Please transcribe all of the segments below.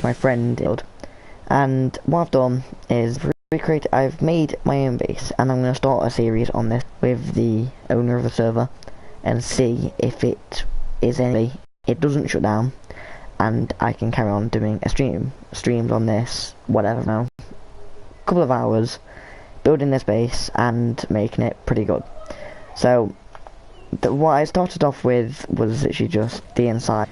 which my friend did. And what I've done is I've made my own base, and I'm going to start a series on this with the owner of the server and see if it doesn't shut down, and I can carry on doing streams on this, whatever now, couple of hours, building this base and making it pretty good. So what I started off with was literally just the inside.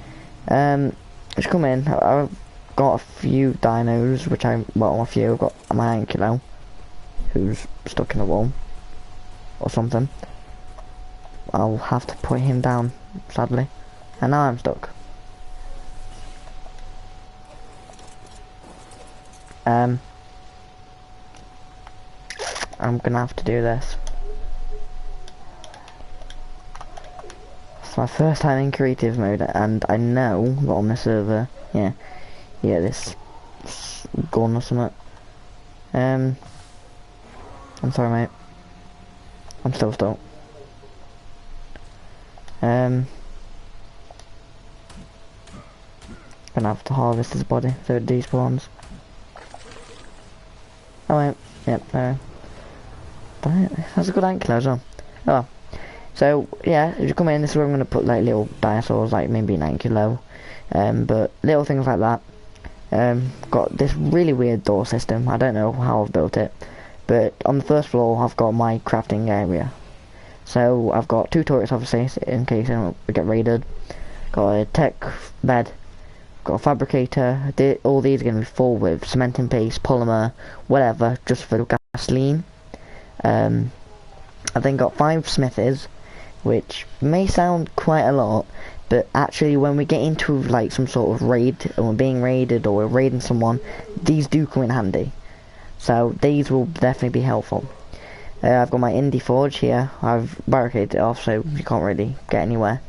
Just come in. I've got a few dinos, I've got my Ankylo, who's stuck in the wall or something. I'll have to put him down, sadly, and now I'm stuck. I'm gonna have to do this. It's my first time in creative mode, and I know that on this server, this gun or something. I'm sorry, mate. I'm still stuck. Gonna have to harvest his body so it despawns. Oh wait, yep, that's a good anchor as well. Oh well. So yeah, as you come in, this is where I'm gonna put like little dinosaurs, like maybe an Ankylo, but little things like that. Got this really weird door system. I don't know how I've built it, but on the first floor I've got my crafting area. So I've got 2 turrets, obviously, in case I don't get raided. Got a tech bed, got a fabricator. All these are going to be full with cementing paste, polymer, whatever, just for gasoline. I've then got 5 smithies, which may sound quite a lot, but actually when we get into like some sort of raid, or we're being raided, or we're raiding someone, these do come in handy. So these will definitely be helpful. I've got my indie forge here. I've barricaded it off so you can't really get anywhere.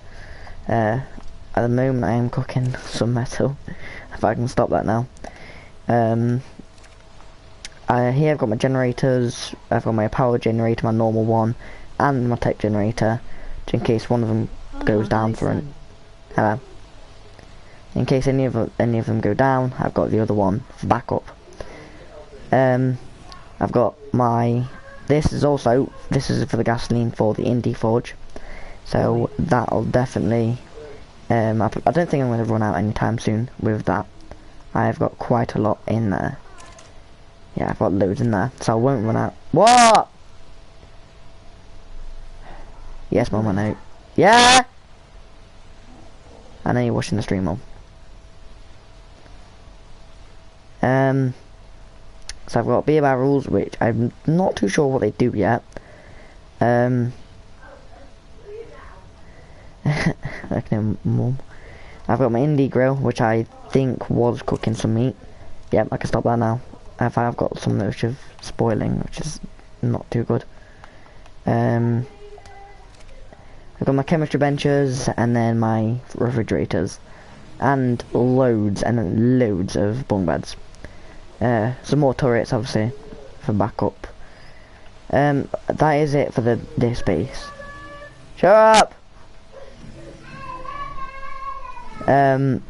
At the moment I am cooking some metal, if I can stop that now. Here I've got my generators. I've got my power generator, my normal one, and my tech generator, in case one of them goes down for an... Hello. In case any of them go down, I've got the other one for backup. I've got my... This is for the gasoline for the indie forge, so that'll definitely. I don't think I'm going to run out anytime soon with that. I've got quite a lot in there. Yeah, I've got loads in there, so I won't run out. What? Yes, Mum, I know. Yeah. I know you're watching the stream, Mum. So I've got beer barrels, which I'm not too sure what they do yet. Mum. I've got my indie grill, which I think was cooking some meat. Yep, I can stop that now. I've got some which is spoiling, which is not too good. I've got my chemistry benches, and then my refrigerators, and loads of bunk beds. Some more turrets, obviously, for backup. That is it for this base. Shut up! Then,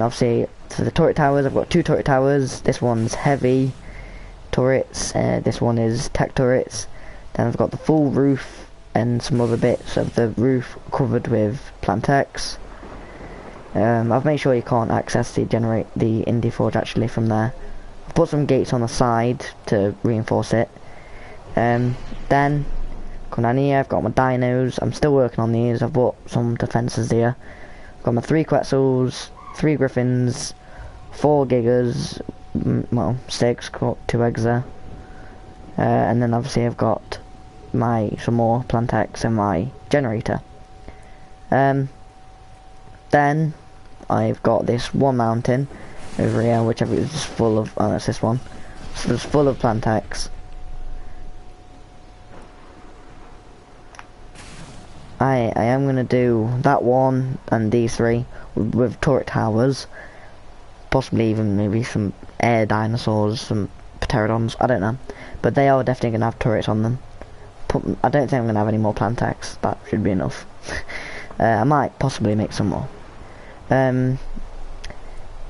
obviously, for the turret towers, I've got 2 turret towers. This one's heavy turrets, this one is tech turrets. Then I've got the full roof, and some other bits of the roof covered with Plantex. I've made sure you can't access the indie forge actually from there. Put some gates on the side to reinforce it. Then come down here, I've got my dinos. I'm still working on these. I've bought some defences here. I've got my 3 Quetzals, 3 Griffins, 4 Gigas, well 6, got 2 eggs there. And then obviously I've got some more Plantex and my generator. Then I've got this one mountain over here, which is full of, it's this one, so it's full of Plantex. I am going to do that one and these 3 with turret towers, possibly even maybe some air dinosaurs, some pterodons, I don't know, but they are definitely going to have turrets on them. I don't think I'm going to have any more Plantex, that should be enough. I might possibly make some more.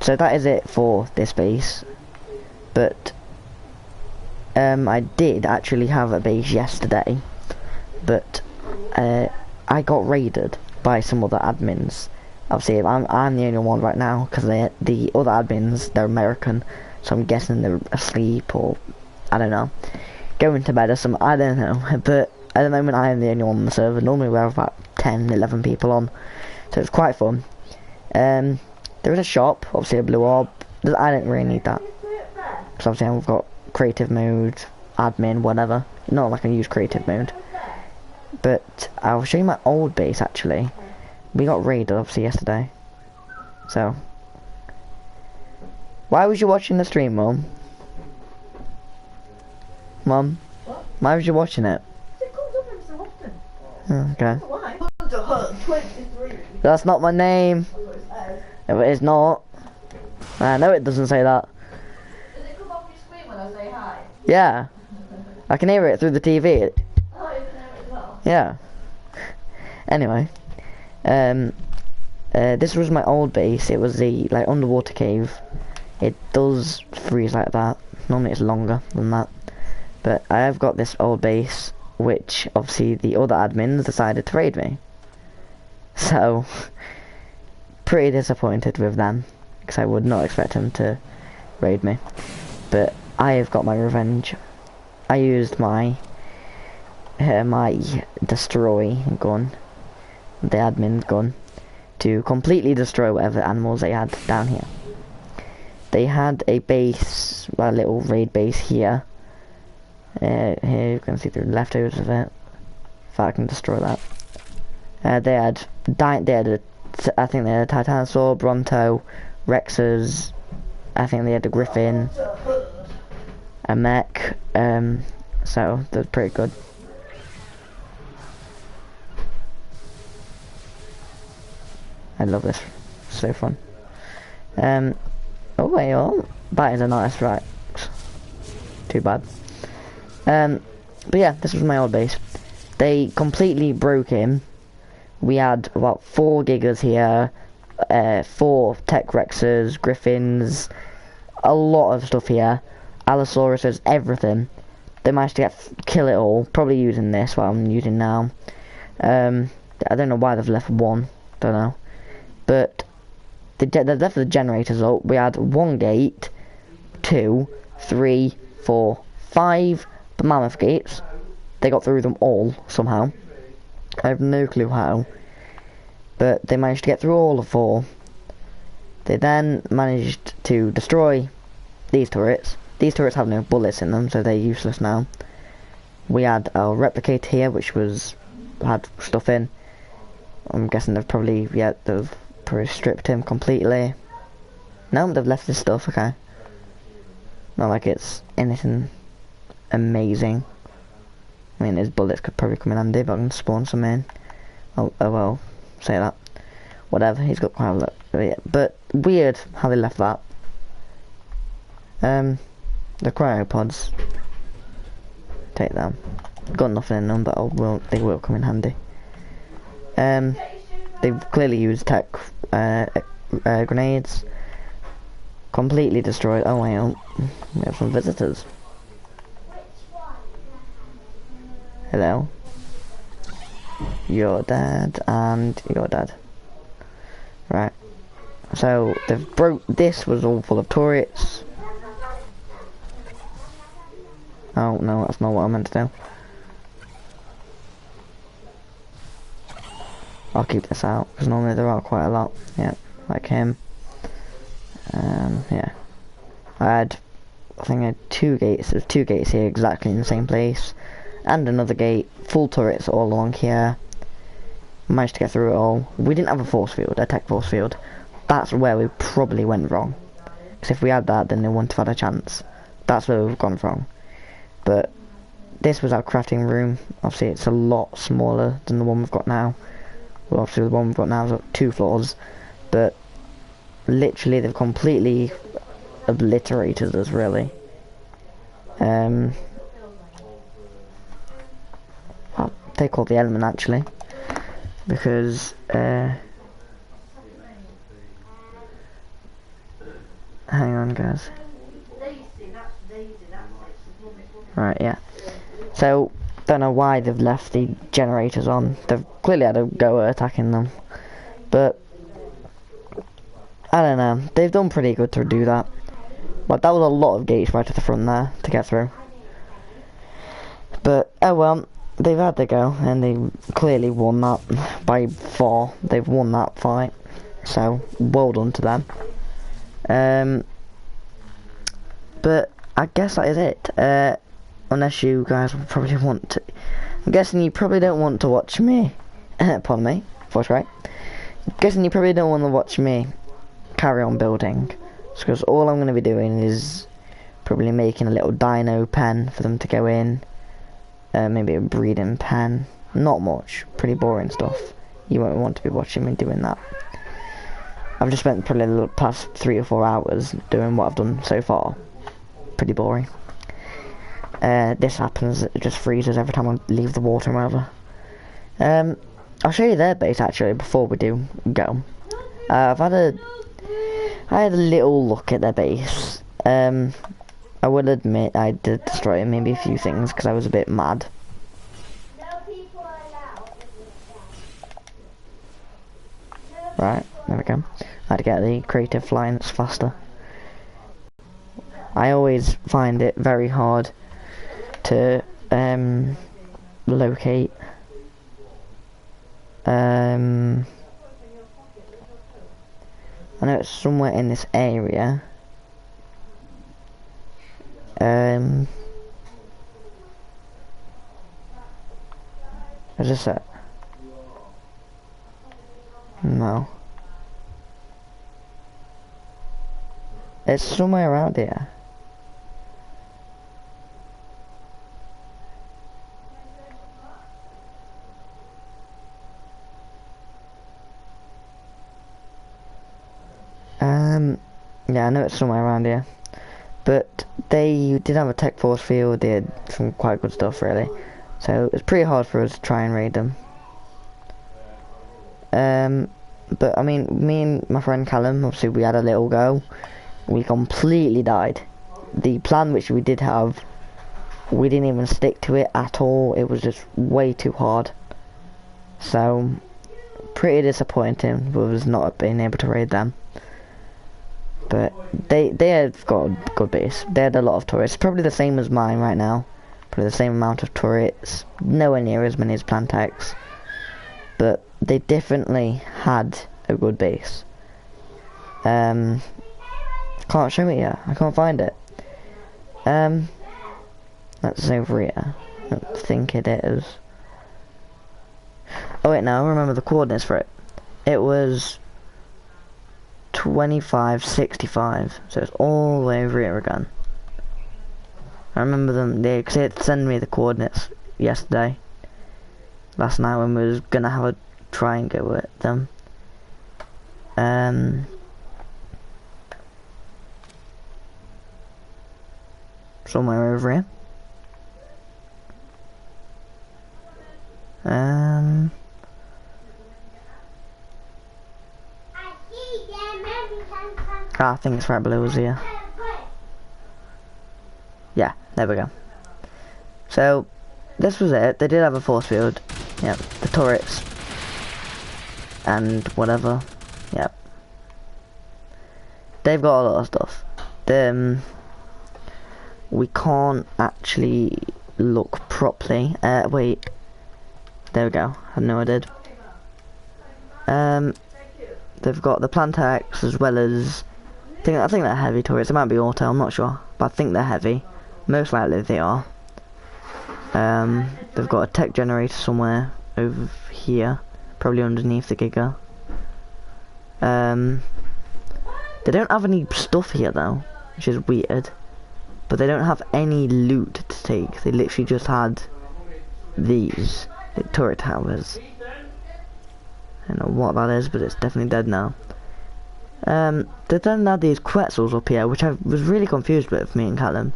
so that is it for this base. But I did actually have a base yesterday, but I got raided by some other admins. Obviously, I'm the only one right now because the other admins, they're American, so I'm guessing they're asleep or I don't know, going to bed or something. I don't know. But at the moment, I am the only one on the server. Normally, we have about 10, 11 people on, so it's quite fun. There is a shop, obviously a blue orb. I don't really need that because obviously I've got creative mode, admin, whatever. Not like I use creative mode. But I'll show you my old base actually. We got raided obviously yesterday. So why was you watching the stream, Mum? Mum? What? Why was you watching it? It comes up every so often. Oh, okay. That's not my name. No, it is not. I know it doesn't say that. Does it come off your screen when I say hi? Yeah. I can hear it through the TV. Oh, you can hear it as well? Yeah. Anyway. This was my old base. It was the like underwater cave. It does freeze like that. Normally it's longer than that. But I have got this old base, which obviously the other admins decided to raid me. So, pretty disappointed with them, because I would not expect them to raid me. But I have got my revenge. I used my my destroy gun, the admin's gun, to completely destroy whatever animals they had down here. They had a base, a little raid base here. Here you can see the leftovers of it. If I can destroy that. They had I think they had a Titanosaur, Bronto, Rexes. I think they had a Griffin, a mech. So they're pretty good. I love this. It's so fun. Oh wait, oh, that is a nice right. Too bad. But yeah, this was my old base. They completely broke him. We had about 4 gigas here, 4 tech rexes, griffins, a lot of stuff here, allosauruses, everything. They managed to kill it all, probably using this, what I'm using now. I don't know why they've left 1, don't know. But they've left the generators up. We had 1 gate, 2, 3, 4, 5 mammoth gates. They got through them all somehow. I have no clue how, but they managed to get through all the 4. They then managed to destroy these turrets. These turrets have no bullets in them, so they're useless now. We had a replicator here, which had stuff in. I'm guessing they've probably stripped him completely. No, they've left his stuff. Okay, not like it's anything amazing. I mean, his bullets could probably come in handy, but I can spawn some in. Oh well, say that. Whatever, he's got quite a lot. But weird how they left that. The cryopods. Take them. Got nothing in them, but they will come in handy. They've clearly used tech grenades. Completely destroyed. Oh wait, we have some visitors. Hello. Your dad and your dad. Right. So they've this was all full of turrets. Oh no, that's not what I meant to do. I'll keep this out because normally there are quite a lot. Yeah, like him. Yeah. I think I had 2 gates. There's 2 gates here exactly in the same place. And another gate, full turrets all along here. Managed to get through it all. We didn't have a force field, a tech force field. That's where we probably went wrong. Because if we had that, then they wouldn't have had a chance. That's where we've gone wrong. But this was our crafting room. Obviously, it's a lot smaller than the one we've got now. Well, obviously, the one we've got now has got 2 floors. But literally, they've completely obliterated us, really. I'll take all the element actually, because hang on, guys. Right, yeah. So, don't know why they've left the generators on. They've clearly had a go at attacking them. But, I don't know. They've done pretty good to do that. But that was a lot of gates right at the front there to get through. But, oh well. They've had their go, and they clearly won that by 4. They've won that fight. So, well done to them. But, I guess that is it. Unless you guys probably want to... I'm guessing you probably don't want to watch me. Pardon me. Voice right. I'm guessing you probably don't want to watch me carry on building. Because all I'm going to be doing is probably making a little dino pen for them to go in. Maybe a breeding pen. Not much. Pretty boring stuff. You won't want to be watching me doing that. I've just spent probably the past 3 or 4 hours doing what I've done so far. Pretty boring. This happens, it just freezes every time I leave the water and whatever. I'll show you their base actually before we do go. I had a little look at their base. I will admit I did destroy maybe a few things because I was a bit mad. Right, there we go. I had to get the creative flying that's faster. I always find it very hard to locate I know it's somewhere in this area. Is this it? No. It's somewhere around here. Yeah, I know it's somewhere around here. But they did have a tech force field, they had some quite good stuff really. So it's pretty hard for us to try and raid them. But I mean, me and my friend Callum, obviously we had a little go. We completely died. The plan which we did have, we didn't even stick to it at all. It was just way too hard. So, pretty disappointing with us not being able to raid them. But they have got a good base. They had a lot of turrets. Probably the same as mine right now. Probably the same amount of turrets. Nowhere near as many as Plantex. But they definitely had a good base. Can't show it yet. I can't find it. That's over here. I don't think it is. Oh wait, no, I remember the coordinates for it. It was 2565, so it's all the way over here again. I remember them, because they had sent me the coordinates yesterday, last night when we was gonna have a try and go at them. Somewhere over here. I think it's right below us here. Yeah, there we go. So, this was it. They did have a force field. Yep, the turrets. And whatever. Yep. They've got a lot of stuff. We can't actually look properly. Wait. There we go. I know I did. They've got the Plantex as well as... I think they're heavy turrets. It might be auto, I'm not sure. But I think they're heavy. Most likely they are. They've got a tech generator somewhere over here. Probably underneath the Giga. They don't have any stuff here though, which is weird. But they don't have any loot to take. They literally just had these turret towers. I don't know what that is, but it's definitely dead now. They then had these quetzals up here, which I was really confused with, me and Callum.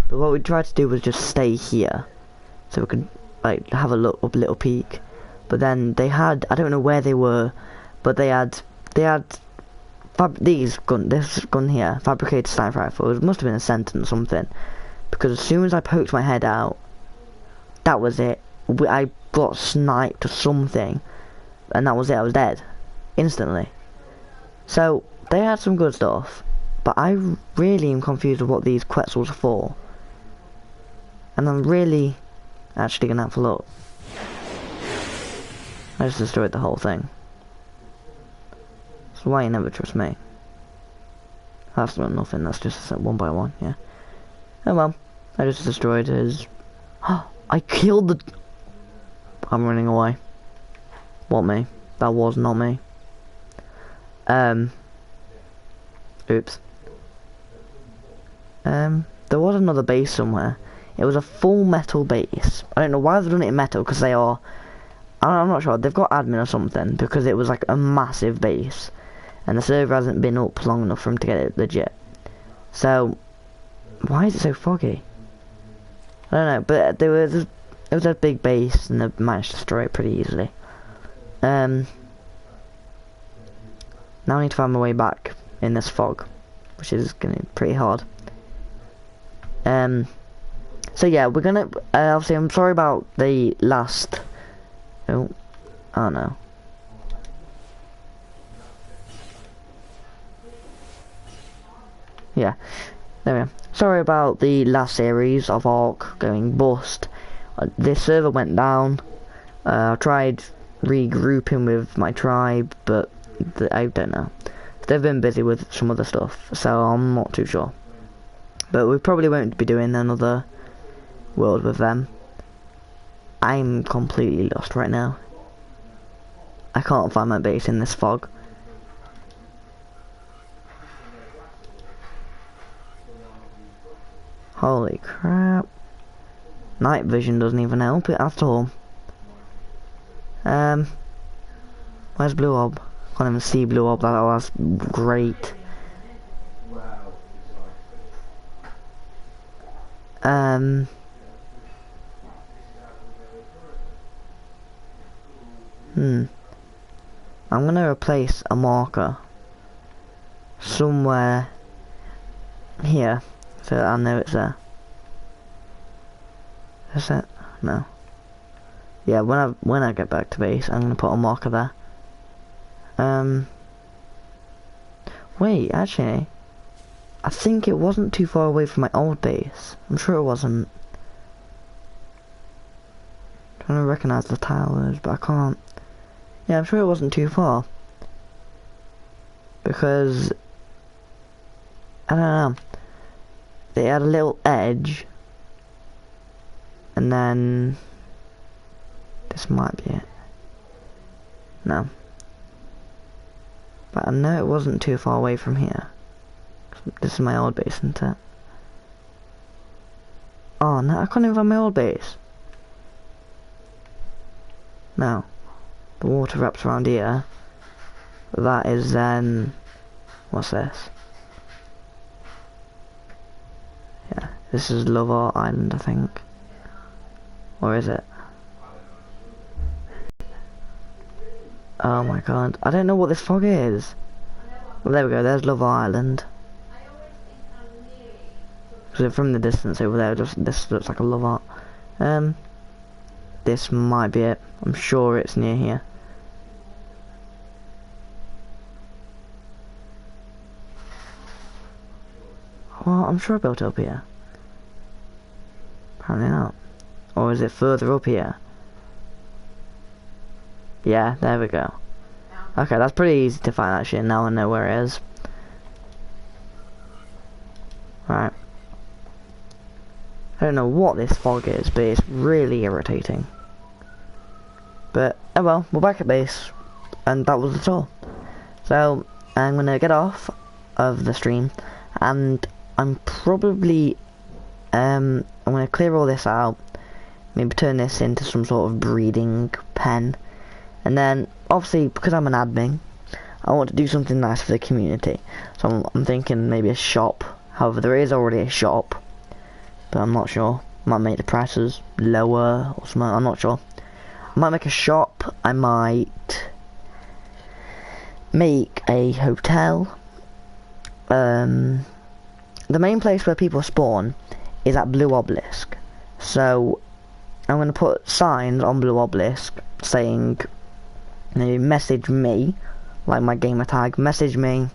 But what we tried to do was just stay here, so we could like have a look up, a little peek. But then they had, I don't know where they were, but they had this gun here, fabricated sniper rifle, it must have been a sentence or something, because as soon as I poked my head out, that was it. I got sniped or something, and that was it. I was dead instantly. So they had some good stuff, but I really am confused with what these quetzals are for, and I'm really actually gonna have a look. I just destroyed the whole thing. That's why you never trust me. That's not nothing, that's just one by one, yeah. Oh well, I just destroyed his... I killed the... I'm running away. What, me? That was not me. Oops. There was another base somewhere. It was a full metal base. I don't know why they've done it in metal, because they are... I'm not sure, they've got admin or something, because it was like a massive base. And the server hasn't been up long enough for him to get it legit. So, why is it so foggy? I don't know, but it was a big base, and they managed to destroy it pretty easily. Now I need to find my way back in this fog, which is gonna be pretty hard. So yeah, we're gonna, obviously I'm sorry about the last, oh no. Yeah, there we go. Sorry about the last series of Ark going bust. This server went down. I tried regrouping with my tribe, but I don't know. They've been busy with some other stuff, so I'm not too sure. But we probably won't be doing another world with them. I'm completely lost right now. I can't find my base in this fog. Holy crap. Night vision doesn't even help it at all. Where's Blue Orb? Can't even see Blue Orb. That's great. I'm gonna replace a marker somewhere here, so that I know it's there. Is it? No. Yeah, when I get back to base, I'm gonna put a marker there. Wait, actually, I think it wasn't too far away from my old base. I'm sure it wasn't. I'm trying to recognise the towers, but I can't. Yeah, I'm sure it wasn't too far. Because, I don't know, they had a little edge, and then this might be it. No. But I know it wasn't too far away from here. This is my old base, isn't it? Oh no, I can't even find my old base. No. The water wraps around here. That is then... what's this? Yeah, this is Lover Island, I think. Or is it? Oh my god, I don't know what this fog is. Well, there we go, there's Lover Island. So from the distance over there, this looks like a love art. This might be it. I'm sure it's near here. Well, I'm sure I built it up here. Apparently not. Or is it further up here? Yeah, there we go. Okay, that's pretty easy to find actually. Now I know where it is. Right. I don't know what this fog is, but it's really irritating. But, oh well, we're back at base. And that was it all. So, I'm gonna get off of the stream. And I'm probably... I'm gonna clear all this out. Maybe turn this into some sort of breeding pen. And then, obviously, because I'm an admin, I want to do something nice for the community. So I'm thinking maybe a shop. However, there is already a shop. But I'm not sure. Might make the prices lower or something. I'm not sure. I might make a shop. I might make a hotel. the main place where people spawn is at Blue Obelisk. So I'm going to put signs on Blue Obelisk saying, maybe message me, like my gamer tag, message me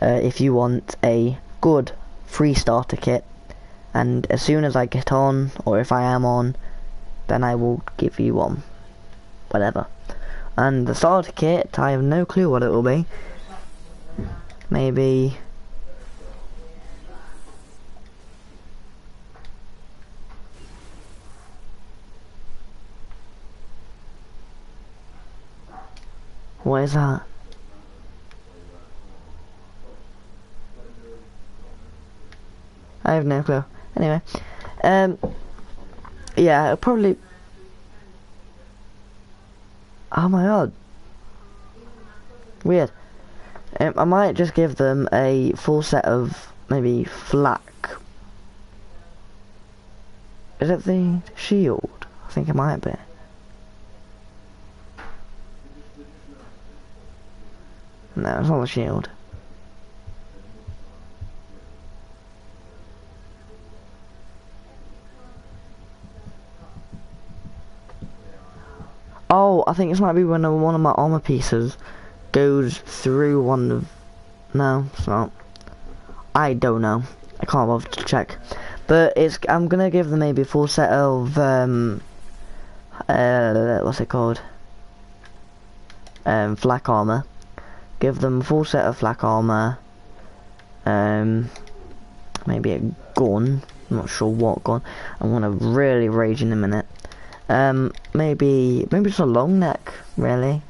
if you want a good free starter kit, and as soon as I get on, or if I am on, then I will give you one, whatever. And the starter kit, I have no clue what it will be. Maybe what is that? I have no clue. Anyway, yeah, it'll probably. Oh my god, weird. I might just give them a full set of maybe flak. Is it the shield? I think it might be. No, it's not the shield. Oh, I think this might be when one of my armor pieces goes through one of... No, it's not. I don't know. I can't bother to check. But I'm gonna give them maybe a full set of what's it called? Flak armor. Give them a full set of flak armor. Maybe a gun. I'm not sure what gun. I'm gonna really rage in a minute. Maybe just a long neck, really.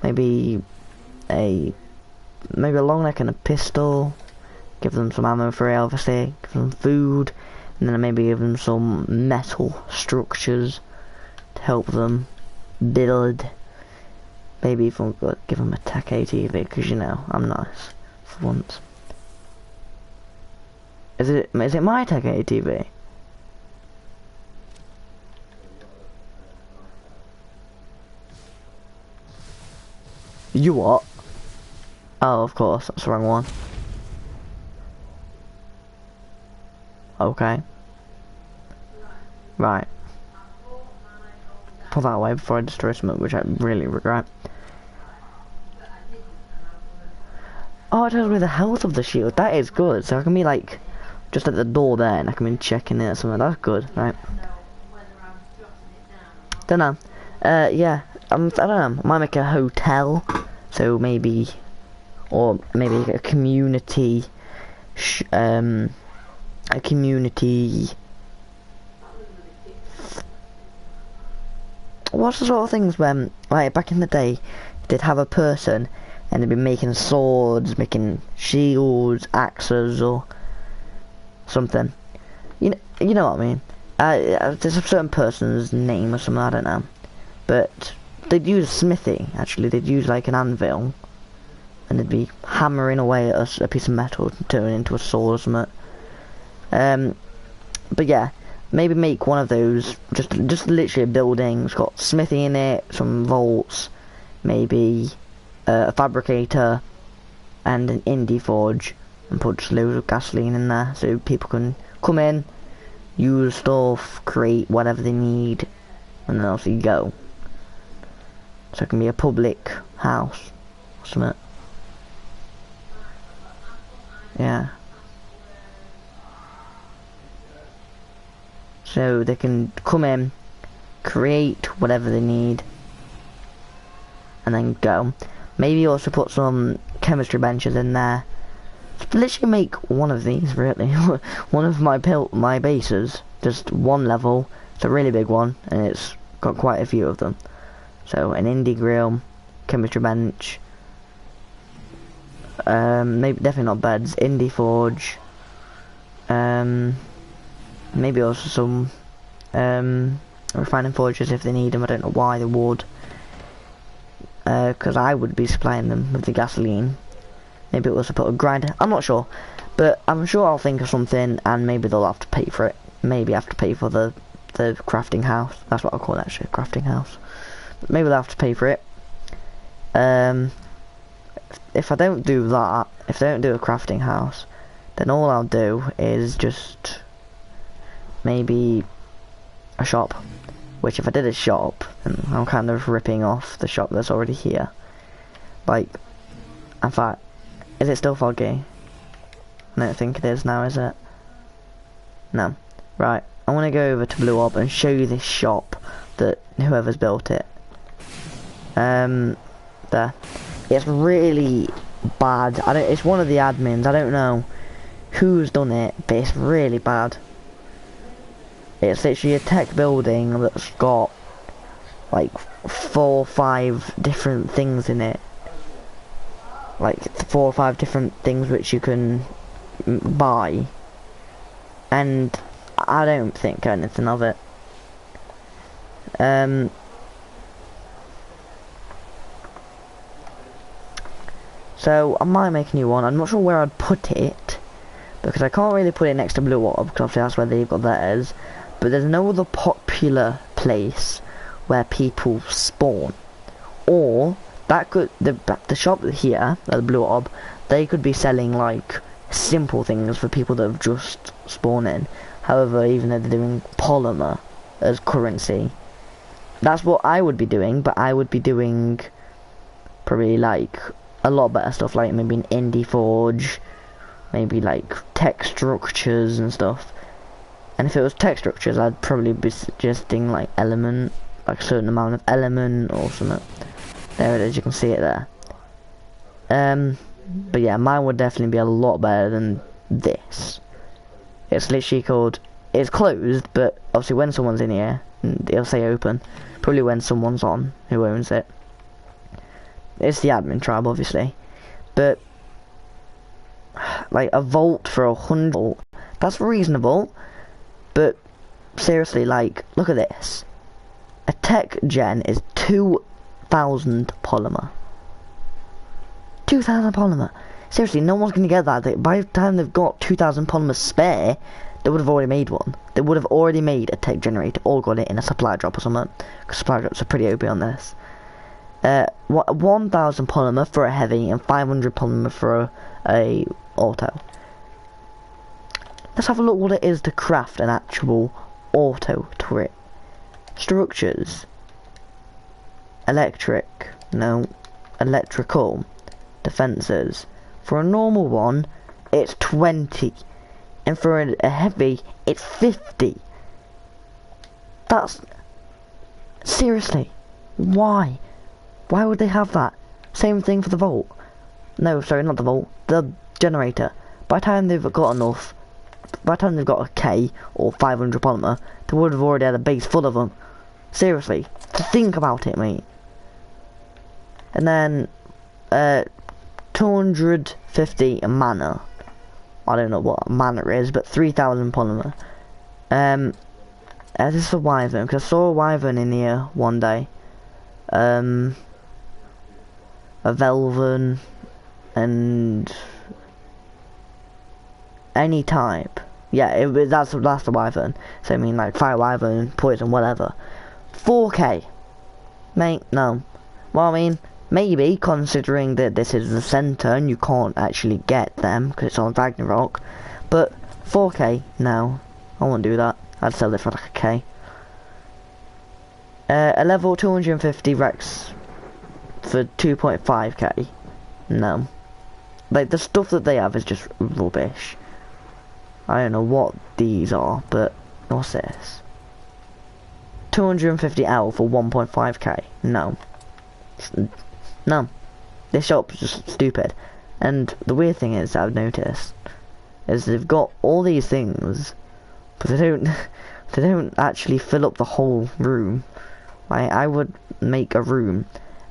Maybe a long neck and a pistol. Give them some ammo for it, obviously. Give them food, and then maybe give them some metal structures to help them build. Maybe even give them a tech ATV, because you know I'm nice for once. Is it my tech ATV? You what? Oh, of course, that's the wrong one. Okay. Right. Put that away before I destroy something, which I really regret. Oh, it tells me the health of the shield. That is good. So I can be like, just at the door there, and I can be checking it or something. That's good, right? Don't know. Yeah. I don't know. I might make a hotel. So maybe, or maybe a community, what's the sort of things when, like back in the day, they'd have a person and they'd be making swords, making shields, axes, or something. You know what I mean? There's a certain person's name or something, I don't know. But they'd use smithy, actually. They'd use like an anvil, and they'd be hammering away at a piece of metal to turn it into a sword or something. But yeah, maybe make one of those, just literally a building. It's got smithy in it, some vaults, maybe a fabricator, and an indie forge, and put just loads of gasoline in there, so people can come in, use stuff, create whatever they need, and then obviously go. So it can be a public house or something. Yeah. So they can come in, create whatever they need, and then go. Maybe also put some chemistry benches in there. Literally make one of these, really. One of my bases, just one level. It's a really big one, and it's got quite a few of them. So an indie grill, chemistry bench, maybe definitely not beds, indie forge, maybe also some refining forges if they need them. I don't know why they would, because I would be supplying them with the gasoline. Maybe it was to put a grinder, I'm not sure, but I'm sure I'll think of something, and maybe they'll have to pay for it. Maybe I have to pay for the crafting house. That's what I'll call it, actually, a crafting house. Maybe they'll have to pay for it. if I don't do that, if I don't do a crafting house, then all I'll do is just maybe a shop. Which if I did a shop, then I'm kind of ripping off the shop that's already here. Like, in fact, is it still foggy? I don't think it is now, is it? No. Right, I want to go over to Blue Orb and show you this shop that whoever's built it. There. It's really bad. It's one of the admins. I don't know who's done it, but it's really bad. It's literally a tech building that's got like 4 or 5 different things in it. Like 4 or 5 different things which you can buy. And I don't think anything of it. So I might make a new one. I'm not sure where I'd put it, because I can't really put it next to Blue Orb, because obviously that's where they've got theirs. But there's no other popular place where people spawn. Or that could the shop here at the Blue Orb, they could be selling like simple things for people that have just spawned in. However, even though they're doing polymer as currency, that's what I would be doing. But I would be doing probably like a lot better stuff, like maybe an indie forge, maybe like tech structures and stuff. And if it was tech structures, I'd probably be suggesting like element, like a certain amount of element or something. There it is, you can see it there. But yeah, mine would definitely be a lot better than this. It's literally called, it's closed, but obviously when someone's in here, it'll say open. Probably when someone's on who owns it. It's the admin tribe, obviously. But like a vault for 100, that's reasonable. But seriously, like, look at this. A tech gen is 2,000 polymer. 2,000 polymer. Seriously, no one's gonna get that. By the time they've got 2,000 polymer spare, they would have already made one. They would have already made a tech generator or got it in a supply drop or something. Because supply drops are pretty OP on this. 1,000 polymer for a heavy and 500 polymer for a auto. Let's have a look what it is to craft an actual auto turret. Structures. Electric. No. Electrical. Defences. For a normal one, it's 20. And for a heavy, it's 50. That's... Seriously. Why? Why would they have that? Same thing for the vault. No, sorry, not the vault. The generator. By the time they've got enough, by the time they've got a K or 500 polymer, they would have already had a base full of them. Seriously, think about it, mate. And then 250 mana. I don't know what mana is, but 3,000 polymer. This is a wyvern, because I saw a wyvern in here one day. A velvern and any type. Yeah, that's the wyvern. So I mean like fire wyvern, poison, whatever. 4k. Mate, no. Well, I mean, maybe considering that this is the center and you can't actually get them because it's on Ragnarok. But 4k, no. I won't do that. I'd sell it for like a K. A level 250 Rex for 2.5k. No. Like, the stuff that they have is just rubbish. I don't know what these are, but what's this? 250L for 1.5k. No. No. This shop's just stupid. And the weird thing is, I've noticed, is they've got all these things, but they don't actually fill up the whole room. Like, I would make a room,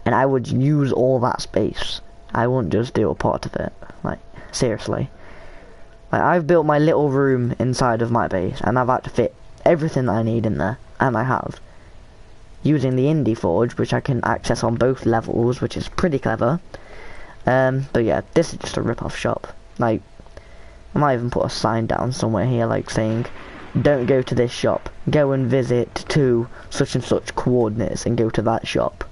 and I would use all that space. I wouldn't just do a part of it. Like, seriously. Like, I've built my little room inside of my base, and I've had to fit everything that I need in there, and I have. Using the Indie Forge, which I can access on both levels, which is pretty clever. But yeah, this is just a rip-off shop. Like, I might even put a sign down somewhere here, like, saying, don't go to this shop, go and visit to such and such coordinates and go to that shop.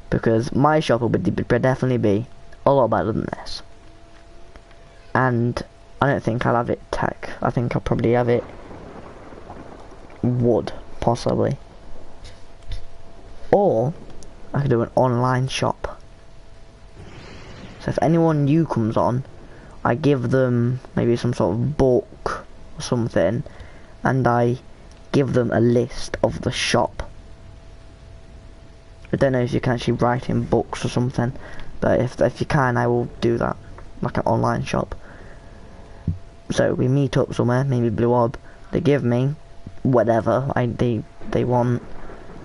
Because my shop would definitely be a lot better than this. And I don't think I'll have it tech. I think I'll probably have it wood, possibly. Or I could do an online shop. So if anyone new comes on, I give them maybe some sort of book or something, and I give them a list of the shop. I don't know if you can actually write in books or something, but if you can, I will do that, like an online shop. So we meet up somewhere, maybe Blue Orb. They give me whatever they want,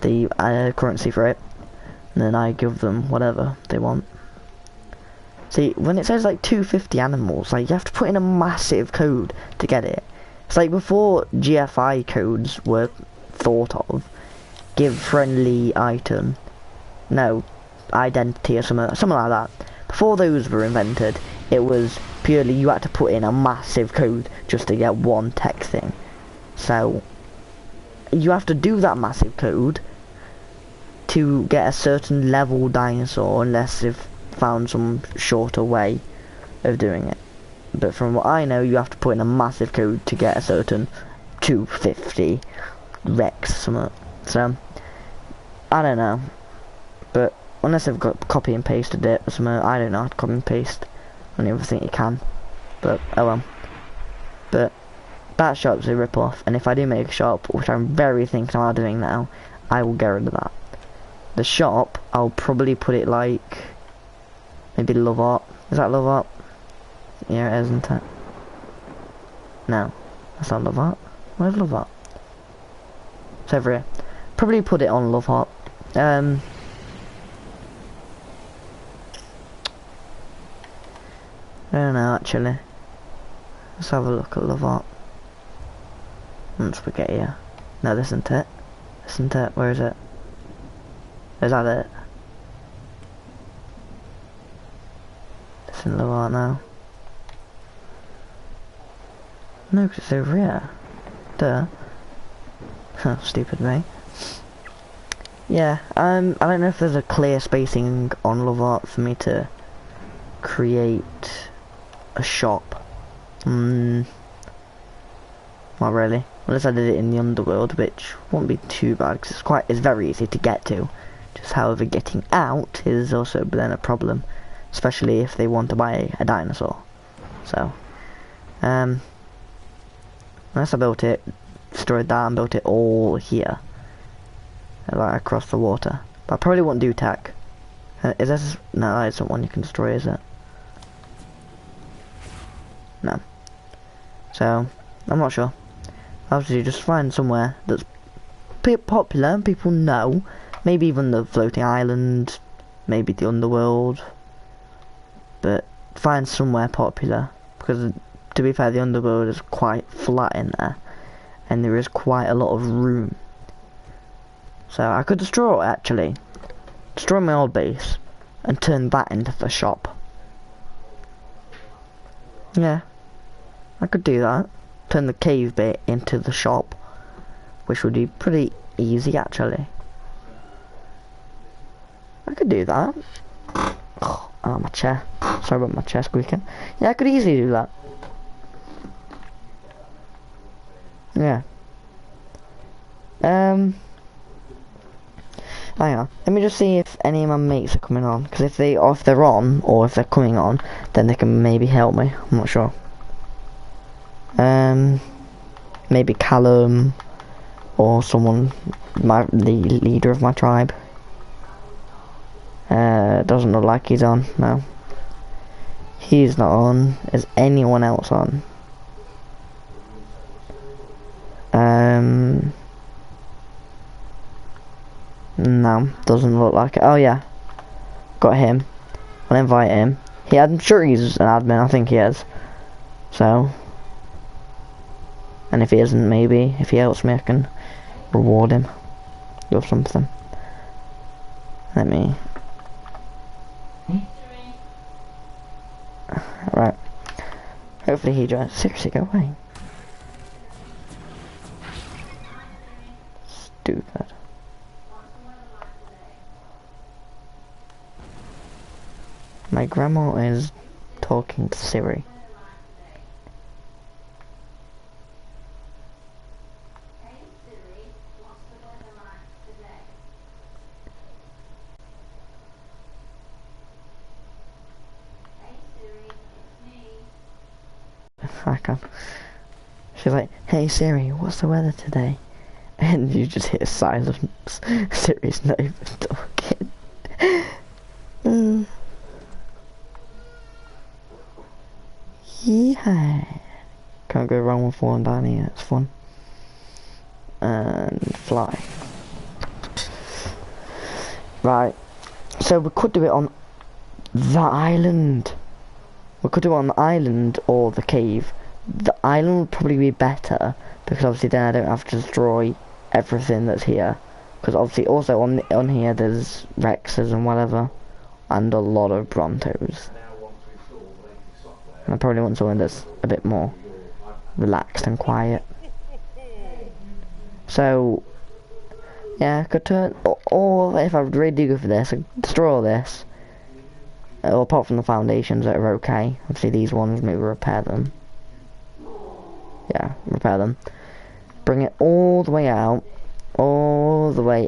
the currency for it, and then I give them whatever they want. See, when it says like 250 animals, like you have to put in a massive code to get it. It's like before GFI codes were thought of, give friendly item, no, identity or something like that. Before those were invented, it was purely you had to put in a massive code just to get one tech thing. So you have to do that massive code to get a certain level dinosaur, unless they've found some shorter way of doing it. But from what I know, you have to put in a massive code to get a certain 250 Rex something. So I don't know, but unless they've got copy and pasted it or something, I don't know how to copy and paste. I don't even think you can, but oh well. But that shop's a rip-off, and if I do make a shop, which I'm very thinking about doing now, I will get rid of that. The shop, I'll probably put it like maybe Love Art. Is that Love Art? Yeah, it is, isn't it? No, that's not Love Art. Where's Love Art? It's over here. Probably put it on Love Art. I don't know actually. Let's have a look at Love Art. Spaghetti here. No, this isn't it. This isn't it. Where is it? Is that it? This isn't Love Art now. No, because it's over here. Duh. Huh, stupid me. Yeah, I don't know if there's a clear spacing on Love Art for me to create a shop. Not really. Unless I did it in the underworld, which won't be too bad because it's very easy to get to. Just however, getting out is also then a problem, especially if they want to buy a dinosaur. So, unless I built it, destroyed that, and built it all here, like across the water. But I probably won't do tech. Is this? No, that isn't one you can destroy, is it? No. So, I'm not sure. Obviously, just find somewhere that's popular and people know. Maybe even the floating island, maybe the underworld. But find somewhere popular, because to be fair, the underworld is quite flat in there, and there is quite a lot of room. So I could destroy it actually. Destroy my old base and turn that into the shop. Yeah, I could do that. Turn the cave bit into the shop, which would be pretty easy actually. I could do that. Oh, my chair. Sorry about my chair squeaking. Yeah, I could easily do that. Yeah. Hang on. Let me just see if any of my mates are coming on. Because if they're on, or if they're coming on, then they can maybe help me. I'm not sure. Maybe Callum, or someone, the leader of my tribe. Doesn't look like he's on. No. He's not on. Is anyone else on? No, doesn't look like it. Oh yeah, got him. I'll invite him. I'm sure he's an admin. I think he is. So, and if he isn't, maybe if he helps me, I can reward him with something. Let me. Alright. Hopefully he joins. Seriously, go away. Stupid. My grandma is talking to Siri. I can. She's like, "Hey Siri, what's the weather today?" And you just hear silence. Siri's not even talking. Yeah. Can't go wrong with falling down here, it's fun. And fly. Right. So we could do it on the island. We could do it on the island or the cave. The island would probably be better because obviously then I don't have to destroy everything that's here. Because obviously also on here there's Rexes and whatever, and a lot of Brontos. And I probably want something that's a bit more relaxed and quiet. So yeah, I could turn, or if I really do go for this, I could destroy all this. Well, apart from the foundations that are okay. Obviously these ones, maybe repair them. Yeah, repair them. Bring it all the way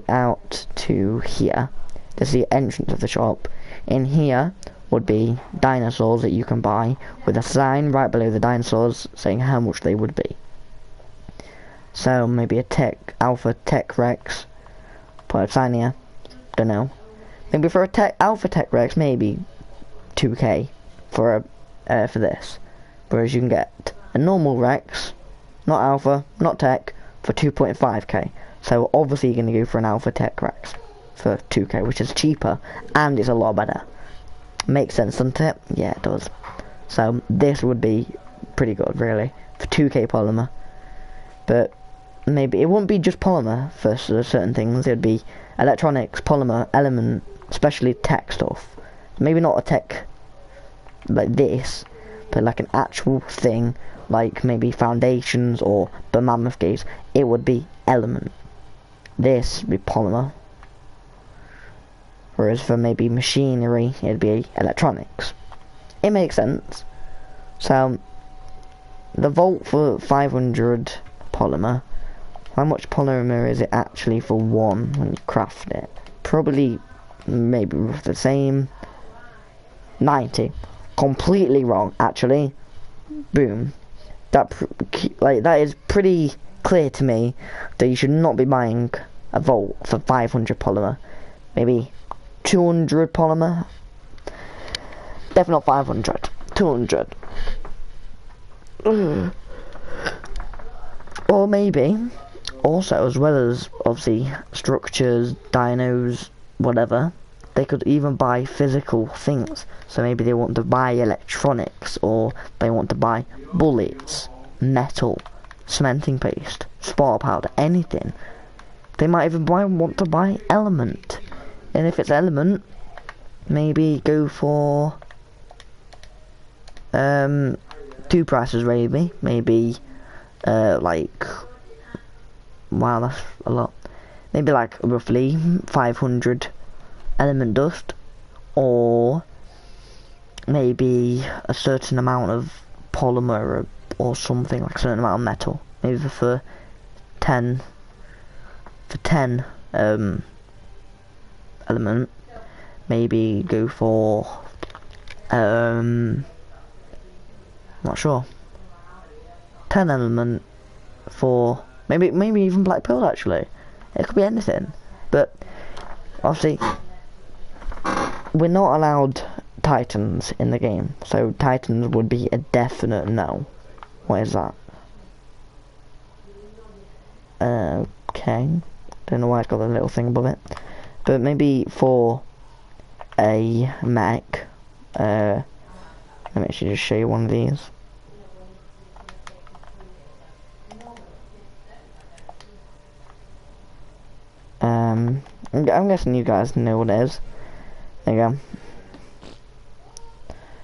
out to here. This is the entrance of the shop. In here would be dinosaurs that you can buy with a sign right below the dinosaurs saying how much they would be. So maybe a Alpha Tech Rex. Put a sign here. Don't know. Maybe for a Alpha Tech Rex, maybe 2k for this. Whereas you can get a normal Rex, not Alpha, not Tech, for 2.5k. So obviously you're going to go for an Alpha Tech Rex for 2k, which is cheaper and it's a lot better. Makes sense, doesn't it? Yeah, it does. So this would be pretty good, really, for 2k polymer. But maybe it wouldn't be just polymer for certain things. It would be electronics, polymer, element, especially tech stuff. Maybe not a tech like this, but like an actual thing, like maybe foundations or the mammoth gates. It would be element. This would be polymer. Whereas for maybe machinery, it'd be electronics. It makes sense. So the Volt for 500 polymer. How much polymer is it actually for one when you craft it? Probably maybe the same. 90. Completely wrong, actually. Boom. That is pretty clear to me that you should not be buying a Volt for 500 polymer. Maybe 200 polymer. Definitely not 500. 200. Or maybe also, as well as obviously structures, dinos, whatever, they could even buy physical things. So maybe they want to buy electronics, or they want to buy bullets, metal, cementing paste, spar powder, anything. They might even want to buy element. And if it's element, maybe go for two prices maybe. Maybe like, wow, that's a lot. Maybe like roughly 500 element dust, or maybe a certain amount of polymer or something, like a certain amount of metal. Maybe for 10 element, maybe go for not sure, 10 element for maybe even black pearl. Actually, it could be anything, but obviously we're not allowed titans in the game, so titans would be a definite no. What is that? Okay, don't know why it's got a little thing above it, but maybe for a mech, let me actually just show you one of these. I'm guessing you guys know what it is. There you go.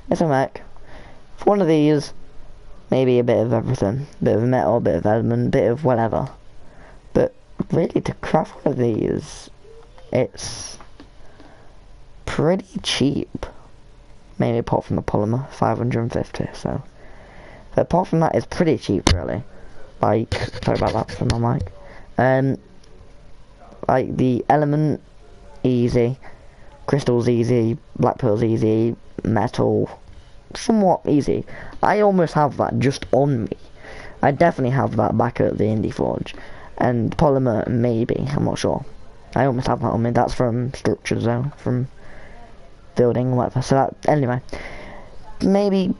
It's a mech. For one of these, maybe a bit of everything. Bit of metal, bit of element, bit of whatever. But really, to craft one of these, it's pretty cheap. maybe apart from the polymer, 550. So apart from that, it's pretty cheap, really. Like, sorry about that for my mic. Like the element, easy. Crystal's easy. Black pearl's easy. Metal, somewhat easy. I almost have that just on me. I definitely have that back at the Indie Forge. And polymer, maybe, I'm not sure. I almost have that on me. That's from structures though, from building, whatever. So that, anyway, maybe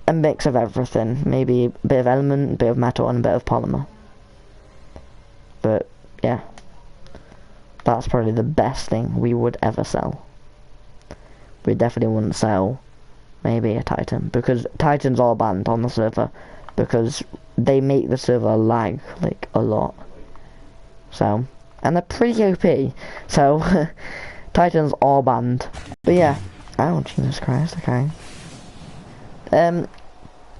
a mix of everything. Maybe a bit of element, a bit of metal, and a bit of polymer. But yeah, that's probably the best thing we would ever sell. We definitely wouldn't sell maybe a Titan, because Titans are banned on the server because they make the server lag like a lot. So, and they're pretty OP. So Titans are banned. But yeah, oh Jesus Christ, okay.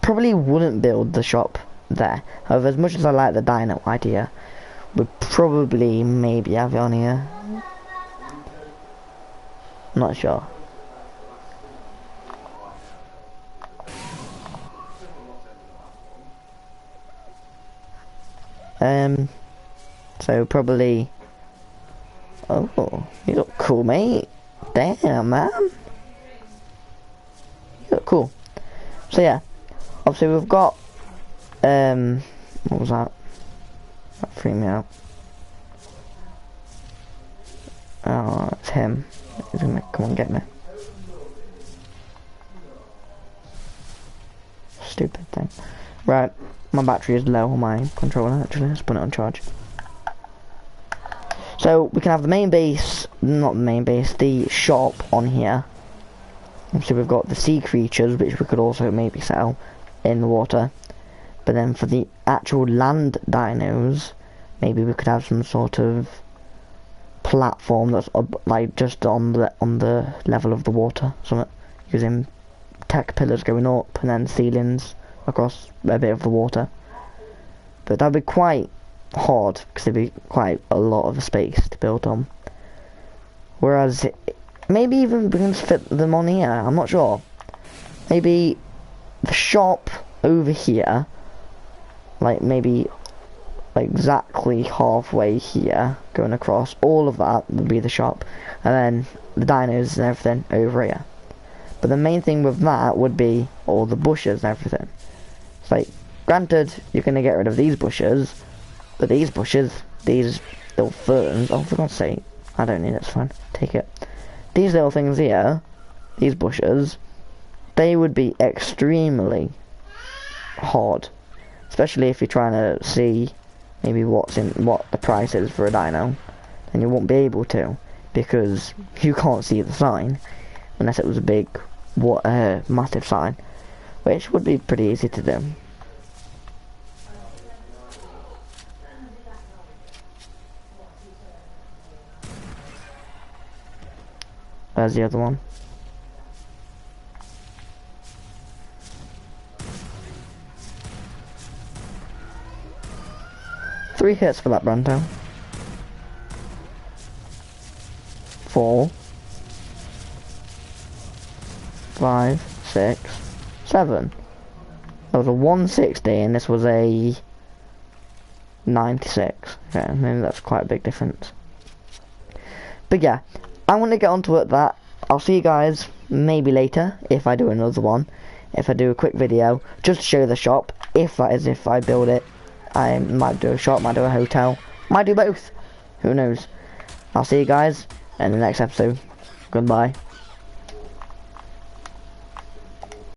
Probably wouldn't build the shop there. However, as much as I like the dino idea, would probably maybe have it on here. Not sure. So probably. Oh, you look cool, mate. Damn, man. You look cool. So yeah, obviously we've got. What was that? That freaked me out. Oh, it's him. He's gonna come and get me. Stupid thing. Right, my battery is low on my controller actually. Let's put it on charge. So we can have the main base, not the main base, the shop on here. So we've got the sea creatures, which we could also maybe sell in the water. But then for the actual land dinos, maybe we could have some sort of platform that's like just on the level of the water, something using tech pillars going up and then ceilings across a bit of the water. But that'd be quite hard because there'd be quite a lot of space to build on. Whereas maybe even we can fit them on here. I'm not sure. Maybe the shop over here, like maybe like exactly halfway here, going across. All of that would be the shop, and then the dinos and everything over here. But the main thing with that would be all the bushes and everything. It's like, granted, you're gonna get rid of these bushes, but these bushes, these little ferns, oh for God's sake, I don't need it, it's fine, take it. These little things here, these bushes, they would be extremely hard. Especially if you're trying to see maybe what the price is for a dino, then you won't be able to, because you can't see the sign, unless it was a big, massive sign, which would be pretty easy to do. There's the other one. Three hits for that Branto. 4, 5, 6, 7. That was a 160 and this was a 96. Okay, maybe that's quite a big difference. But yeah, I'm gonna get onto it that. I'll see you guys maybe later if I do another one. If I do a quick video just to show the shop. If that is if I build it. I might do a shop, might do a hotel, might do both. Who knows? I'll see you guys in the next episode. Goodbye.